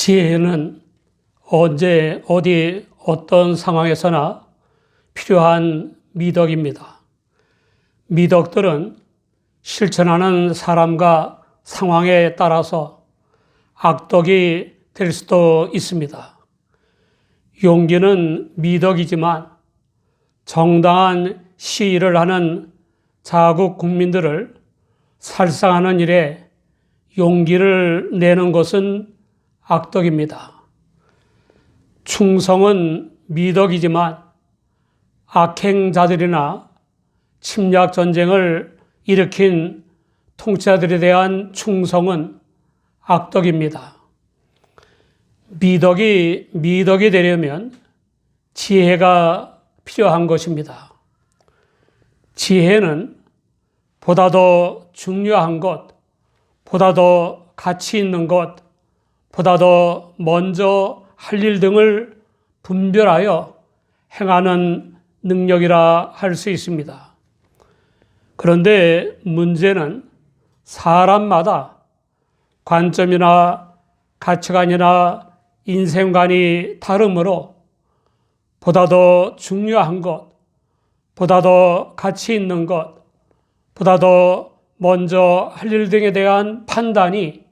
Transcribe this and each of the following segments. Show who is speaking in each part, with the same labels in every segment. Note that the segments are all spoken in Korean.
Speaker 1: 지혜는 언제, 어디, 어떤 상황에서나 필요한 미덕입니다. 미덕들은 실천하는 사람과 상황에 따라서 악덕이 될 수도 있습니다. 용기는 미덕이지만 정당한 시위를 하는 자국 국민들을 살상하는 일에 용기를 내는 것은 악덕입니다. 충성은 미덕이지만 악행자들이나 침략 전쟁을 일으킨 통치자들에 대한 충성은 악덕입니다. 미덕이 되려면 지혜가 필요한 것입니다. 지혜는 보다 더 중요한 것, 보다 더 가치 있는 것, 보다 더 먼저 할 일 등을 분별하여 행하는 능력이라 할 수 있습니다. 그런데 문제는 사람마다 관점이나 가치관이나 인생관이 다르므로 보다 더 중요한 것, 보다 더 가치 있는 것, 보다 더 먼저 할 일 등에 대한 판단이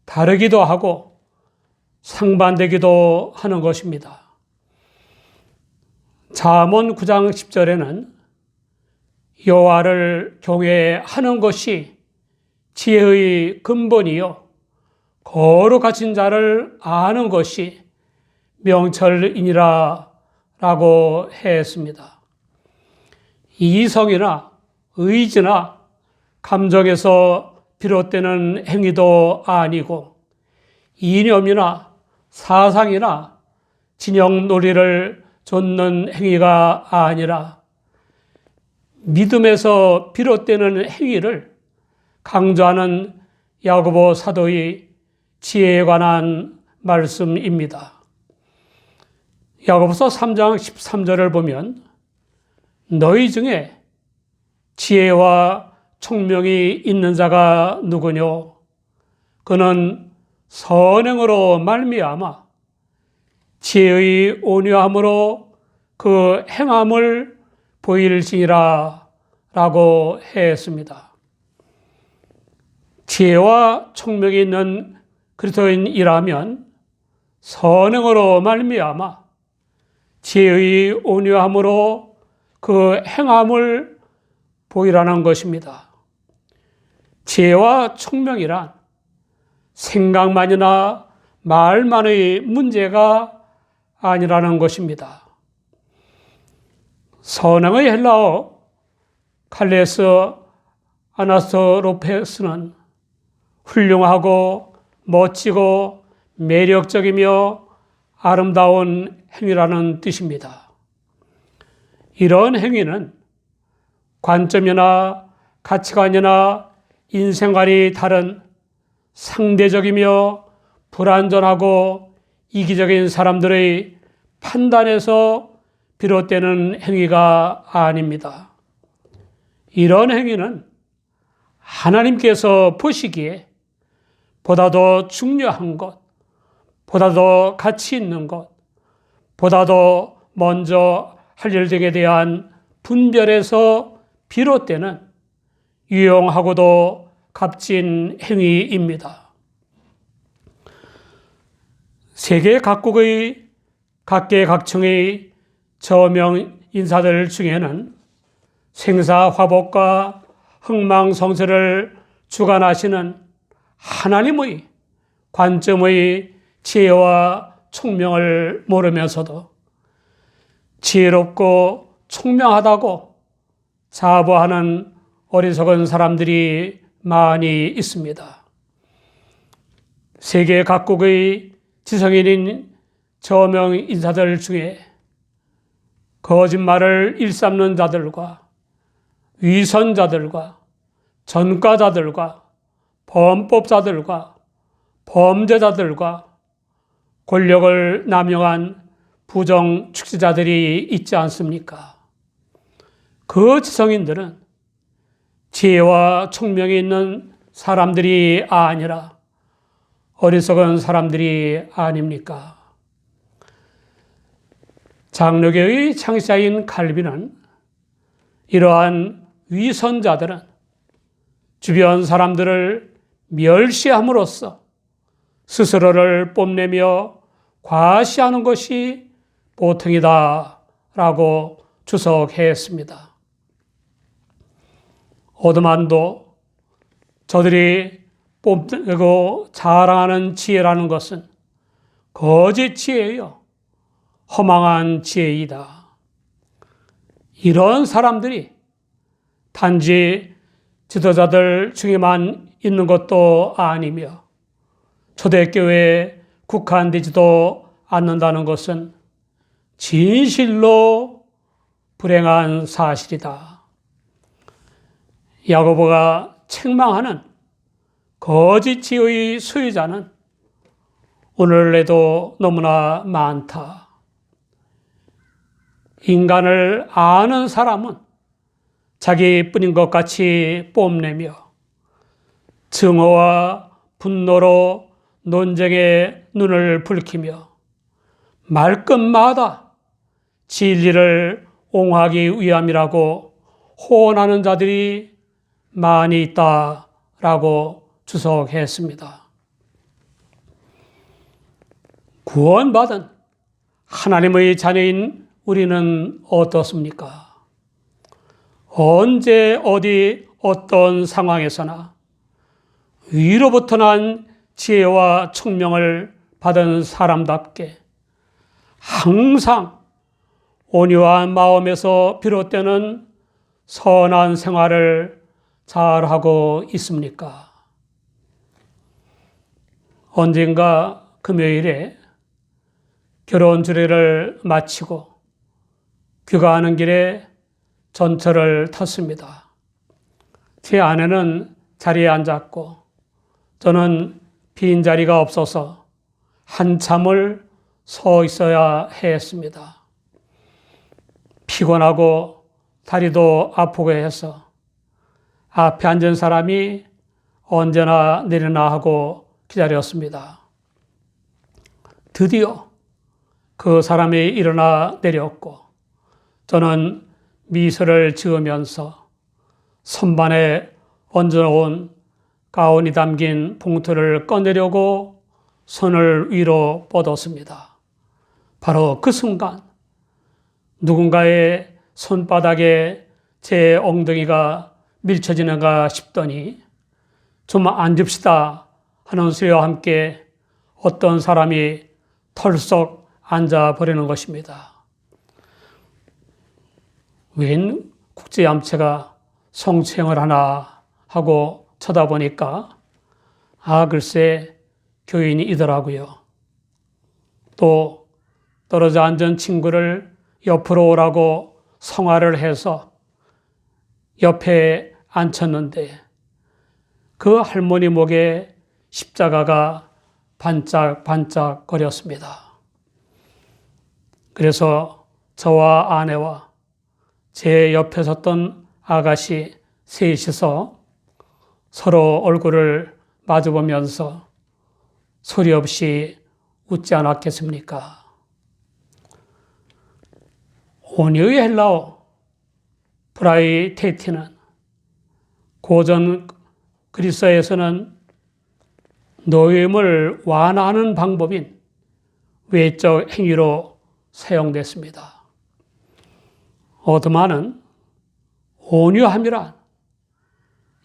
Speaker 1: 다르기도 하고 상반되기도 하는 것입니다. 잠언 9장 10절에는 여호와를 경외하는 것이 지혜의 근본이요 거룩하신 자를 아는 것이 명철이니라 라고 했습니다. 이성이나 의지나 감정에서 비롯되는 행위도 아니고 이념이나 사상이나 진영 논리를 좇는 행위가 아니라 믿음에서 비롯되는 행위를 강조하는 야고보 사도의 지혜에 관한 말씀입니다. 야고보서 3장 13절을 보면 너희 중에 지혜와 총명이 있는 자가 누구뇨? 그는 선행으로 말미암아 지혜의 온유함으로 그 행함을 보일지니라 라고 했습니다. 지혜와 총명이 있는 그리스도인이라면 선행으로 말미암아 지혜의 온유함으로 그 행함을 보이라는 것입니다. 지혜와 총명이란 생각만이나 말만의 문제가 아니라는 것입니다. 선행의 헬라어 칼레스 아나스토로페스는 훌륭하고 멋지고 매력적이며 아름다운 행위라는 뜻입니다. 이런 행위는 관점이나 가치관이나 인생관이 다른 상대적이며 불완전하고 이기적인 사람들의 판단에서 비롯되는 행위가 아닙니다. 이런 행위는 하나님께서 보시기에 보다 더 중요한 것, 보다 더 가치 있는 것, 보다 더 먼저 할 일 등에 대한 분별에서 비롯되는 유용하고도 값진 행위입니다. 세계 각국의 각계각층의 저명 인사들 중에는 생사화복과 흥망성쇠를 주관하시는 하나님의 관점의 지혜와 총명을 모르면서도 지혜롭고 총명하다고 자부하는 어리석은 사람들이 많이 있습니다. 세계 각국의 지성인인 저명 인사들 중에 거짓말을 일삼는 자들과 위선자들과 전과자들과 범법자들과 범죄자들과 권력을 남용한 부정 축제자들이 있지 않습니까? 그 지성인들은 지혜와 총명이 있는 사람들이 아니라 어리석은 사람들이 아닙니까? 장로교의 창시자인 칼빈은 이러한 위선자들은 주변 사람들을 멸시함으로써 스스로를 뽐내며 과시하는 것이 보통이다 라고 주석했습니다. 오드만도 저들이 뽐내고 자랑하는 지혜라는 것은 거짓 지혜요, 허망한 지혜이다. 이런 사람들이 단지 지도자들 중에만 있는 것도 아니며 초대교회에 국한되지도 않는다는 것은 진실로 불행한 사실이다. 야고보가 책망하는 거짓 지혜의 소유자는 오늘날에도 너무나 많다. 인간을 아는 사람은 자기뿐인 것 같이 뽐내며 증오와 분노로 논쟁에 눈을 붉히며 말끝마다 진리를 옹호하기 위함이라고 호언하는 자들이 많이 있다라고 주석했습니다. 구원받은 하나님의 자녀인 우리는 어떻습니까? 언제 어디 어떤 상황에서나 위로부터 난 지혜와 총명을 받은 사람답게 항상 온유한 마음에서 비롯되는 선한 생활을 잘하고 있습니까? 언젠가 금요일에 결혼 주례를 마치고 귀가하는 길에 전철을 탔습니다. 제 아내는 자리에 앉았고 저는 빈자리가 없어서 한참을 서 있어야 했습니다. 피곤하고 다리도 아프고 해서 앞에 앉은 사람이 언제나 내리나 하고 기다렸습니다. 드디어 그 사람이 일어나 내렸고 저는 미소를 지으면서 선반에 얹어놓은 가운이 담긴 봉투를 꺼내려고 손을 위로 뻗었습니다. 바로 그 순간 누군가의 손바닥에 제 엉덩이가 밀쳐지는가 싶더니 좀 앉읍시다 하는 소리와 함께 어떤 사람이 털썩 앉아버리는 것입니다. 웬 국제암체가 성추행을 하나 하고 쳐다보니까 글쎄 교인이더라고요. 또 떨어져 앉은 친구를 옆으로 오라고 성화를 해서 옆에 앉혔는데 그 할머니 목에 십자가가 반짝반짝 거렸습니다. 그래서 저와 아내와 제 옆에 섰던 아가씨 셋이서 서로 얼굴을 마주보면서 소리 없이 웃지 않았겠습니까? 온유의 헬라어 프라이테티는 고전 그리스어에서는 노임을 완화하는 방법인 외적 행위로 사용됐습니다. 오드만은 온유함이란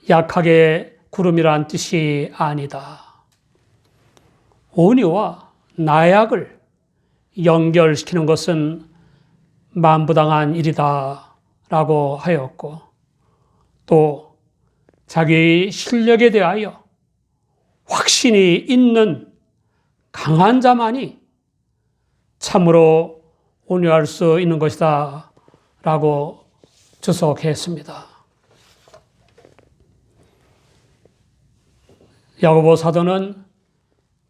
Speaker 1: 약하게 구름이란 뜻이 아니다. 온유와 나약을 연결시키는 것은 만부당한 일이다 라고 하였고 또 자기의 실력에 대하여 확신이 있는 강한 자만이 참으로 온유할 수 있는 것이다 라고 주석했습니다. 야고보 사도는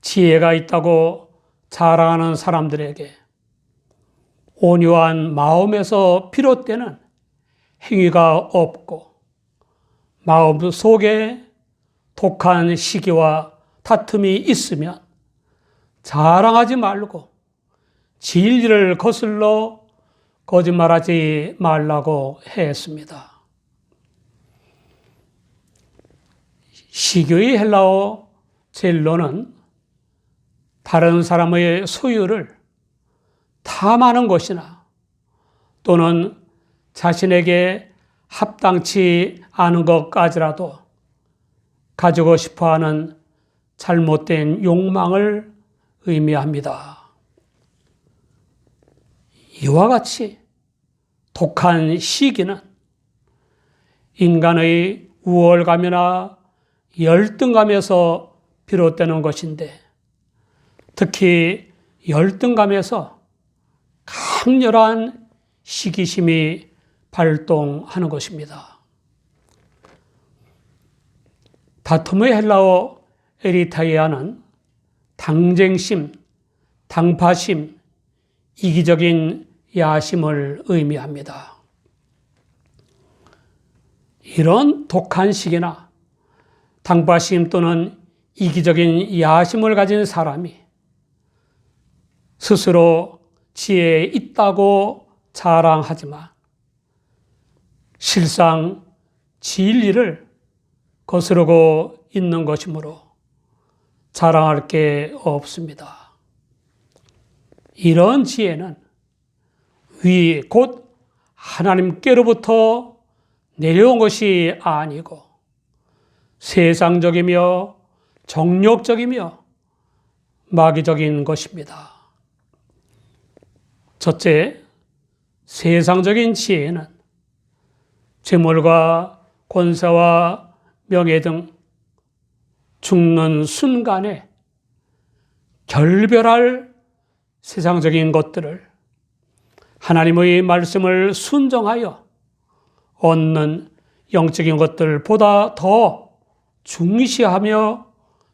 Speaker 1: 지혜가 있다고 자랑하는 사람들에게 온유한 마음에서 비롯되는 행위가 없고 마음 속에 독한 시기와 다툼이 있으면 자랑하지 말고 진리를 거슬러 거짓말하지 말라고 했습니다. 시교의 헬라어 젤로는 다른 사람의 소유를 탐하는 것이나 또는 자신에게 합당치 않은 것까지라도 가지고 싶어하는 잘못된 욕망을 의미합니다. 이와 같이 독한 시기는 인간의 우월감이나 열등감에서 비롯되는 것인데, 특히 열등감에서 강렬한 시기심이 발동하는 것입니다. 다툼의 헬라어 에리타이아는 당쟁심, 당파심, 이기적인 야심을 의미합니다. 이런 독한 시기나 당파심 또는 이기적인 야심을 가진 사람이 스스로 지혜에 있다고 자랑하지만 실상 진리를 거스르고 있는 것이므로 자랑할 게 없습니다. 이런 지혜는 위 곧 하나님께로부터 내려온 것이 아니고 세상적이며 정욕적이며 마귀적인 것입니다. 첫째, 세상적인 지혜는 재물과 권세와 명예 등 죽는 순간에 결별할 세상적인 것들을 하나님의 말씀을 순종하여 얻는 영적인 것들보다 더 중시하며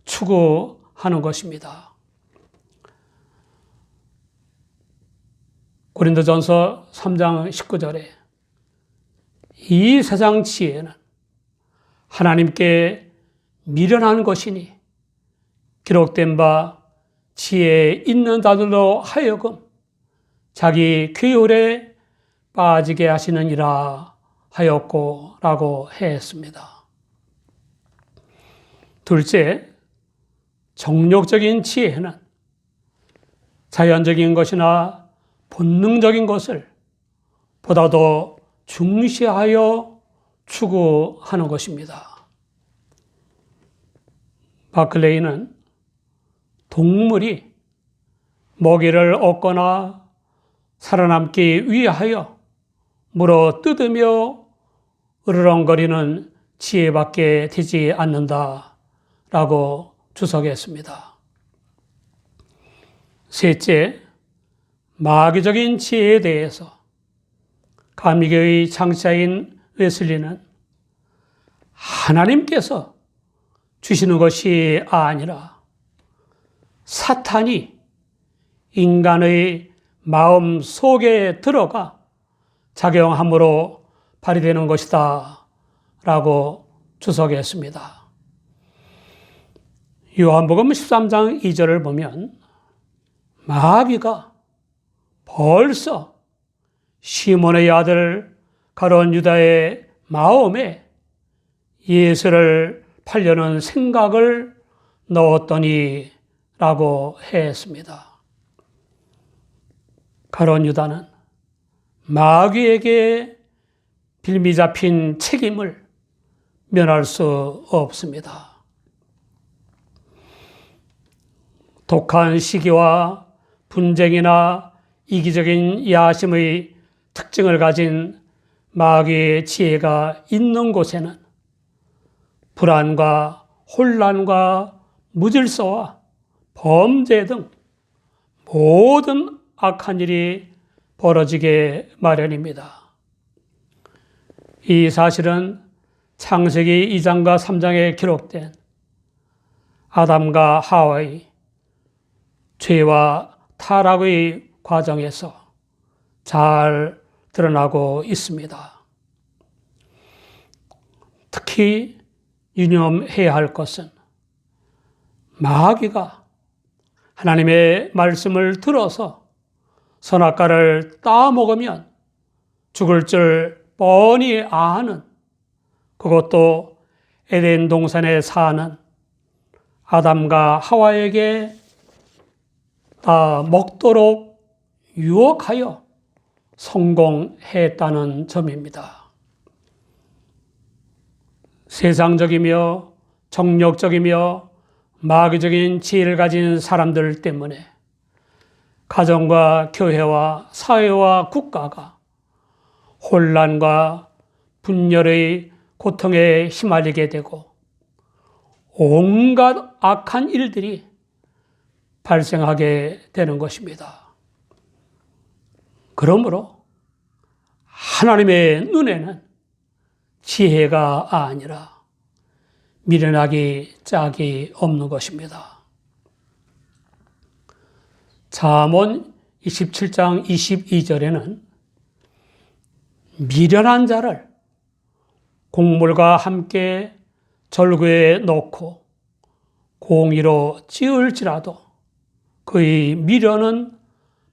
Speaker 1: 추구하는 것입니다. 고린도전서 3장 19절에 이 세상 지혜는 하나님께 미련한 것이니 기록된 바 지혜에 있는 자들로 하여금 자기 괴율에 빠지게 하시느니라 하였고 라고 했습니다. 둘째, 정욕적인 지혜는 자연적인 것이나 본능적인 것을 보다 더 중시하여 추구하는 것입니다. 바클레이는 동물이 먹이를 얻거나 살아남기 위하여 물어 뜯으며 으르렁거리는 지혜밖에 되지 않는다라고 주석했습니다. 셋째, 마귀적인 지혜에 대해서 감리교의 창시자인 웨슬리는 하나님께서 주시는 것이 아니라 사탄이 인간의 마음 속에 들어가 작용함으로 발휘되는 것이다 라고 주석했습니다. 요한복음 13장 2절을 보면 마귀가 벌써 시몬의 아들 가룟 유다의 마음에 예수를 팔려는 생각을 넣었더니 라고 했습니다. 가룟 유다는 마귀에게 빌미 잡힌 책임을 면할 수 없습니다. 독한 시기와 분쟁이나 이기적인 야심의 특징을 가진 마귀의 지혜가 있는 곳에는 불안과 혼란과 무질서와 범죄 등 모든 악한 일이 벌어지게 마련입니다. 이 사실은 창세기 2장과 3장에 기록된 아담과 하와의 죄와 타락의 과정에서 잘 드러나고 있습니다. 특히 유념해야 할 것은 마귀가 하나님의 말씀을 들어서 선악과를 따먹으면 죽을 줄 뻔히 아는, 그것도 에덴 동산에 사는 아담과 하와에게 다 먹도록 유혹하여 성공했다는 점입니다. 세상적이며 정력적이며 마귀적인 지혜를 가진 사람들 때문에 가정과 교회와 사회와 국가가 혼란과 분열의 고통에 휘말리게 되고 온갖 악한 일들이 발생하게 되는 것입니다. 그러므로 하나님의 눈에는 지혜가 아니라 미련하기 짝이 없는 것입니다. 잠언 27장 22절에는 미련한 자를 곡물과 함께 절구에 넣고 공의로 찌을지라도 그의 미련은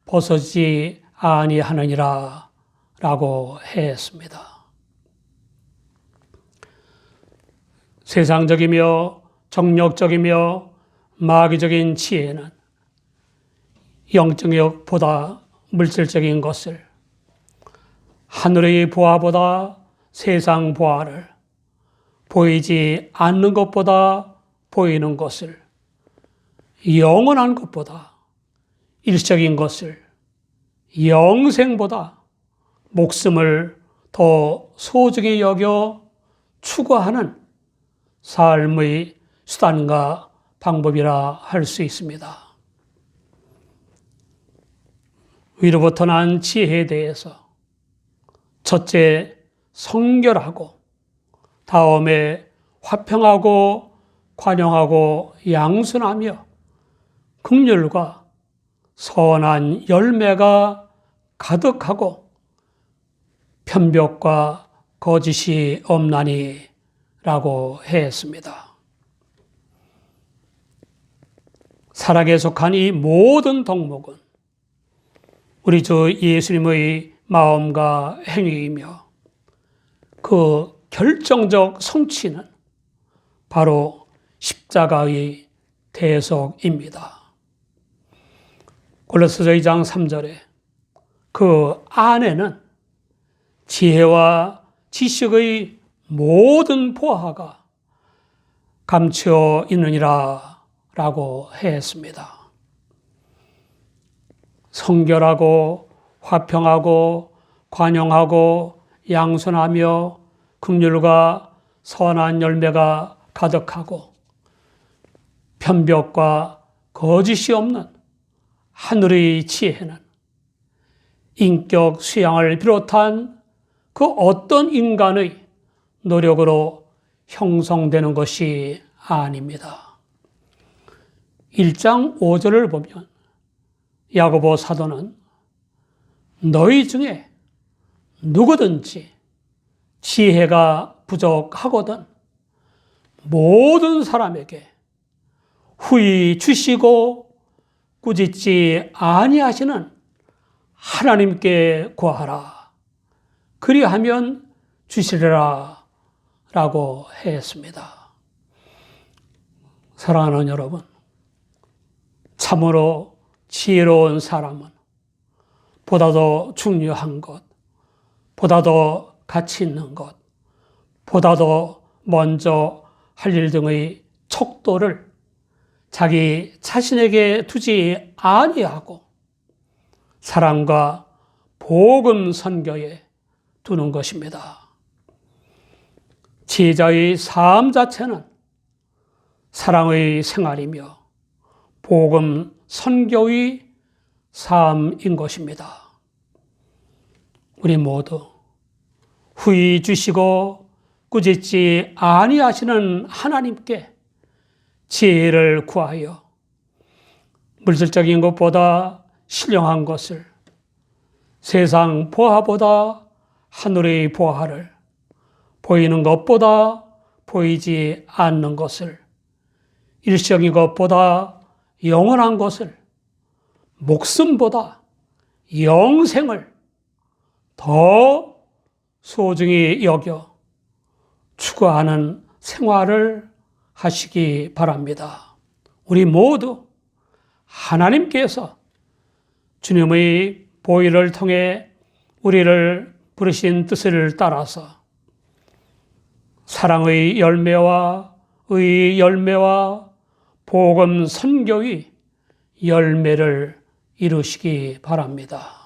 Speaker 1: 벗어지지 아니하느니라 라고 했습니다. 세상적이며 정력적이며 마귀적인 지혜는 영적력보다 물질적인 것을, 하늘의 보화보다 세상 보화를, 보이지 않는 것보다 보이는 것을, 영원한 것보다 일시적인 것을, 영생보다 목숨을 더 소중히 여겨 추구하는 삶의 수단과 방법이라 할 수 있습니다. 위로부터 난 지혜에 대해서 첫째, 성결하고, 다음에 화평하고 관용하고 양순하며 긍휼과 선한 열매가 가득하고 편벽과 거짓이 없나니 라고 했습니다. 사랑에 속한 이 모든 덕목은 우리 주 예수님의 마음과 행위이며 그 결정적 성취는 바로 십자가의 대속입니다. 골로새서 2장 3절에 그 안에는 지혜와 지식의 모든 보화가 감추어 있느니라 라고 했습니다. 성결하고 화평하고 관용하고 양선하며 긍휼과 선한 열매가 가득하고 편벽과 거짓이 없는 하늘의 지혜는 인격 수양을 비롯한 그 어떤 인간의 노력으로 형성되는 것이 아닙니다. 1장 5절을 보면 야고보 사도는 너희 중에 누구든지 지혜가 부족하거든 모든 사람에게 후히 주시고 꾸짖지 아니하시는 하나님께 구하라. 그리하면 주시리라 라고 했습니다. 사랑하는 여러분, 참으로 지혜로운 사람은 보다 더 중요한 것, 보다 더 가치 있는 것, 보다 더 먼저 할 일 등의 척도를 자기 자신에게 두지 아니하고 사랑과 복음 선교에 두는 것입니다. 지혜자의 삶 자체는 사랑의 생활이며 복음 선교의 삶인 것입니다. 우리 모두 후히 주시고 꾸짖지 아니하시는 하나님께 지혜를 구하여 물질적인 것보다 신령한 것을, 세상 보화보다 하늘의 보화를, 보이는 것보다 보이지 않는 것을, 일시적인 것보다 영원한 것을, 목숨보다 영생을 더 소중히 여겨 추구하는 생활을 하시기 바랍니다. 우리 모두 하나님께서 주님의 보혈을 통해 우리를 부르신 뜻을 따라서 사랑의 열매와 의의 열매와 복음 선교의 열매를 이루시기 바랍니다.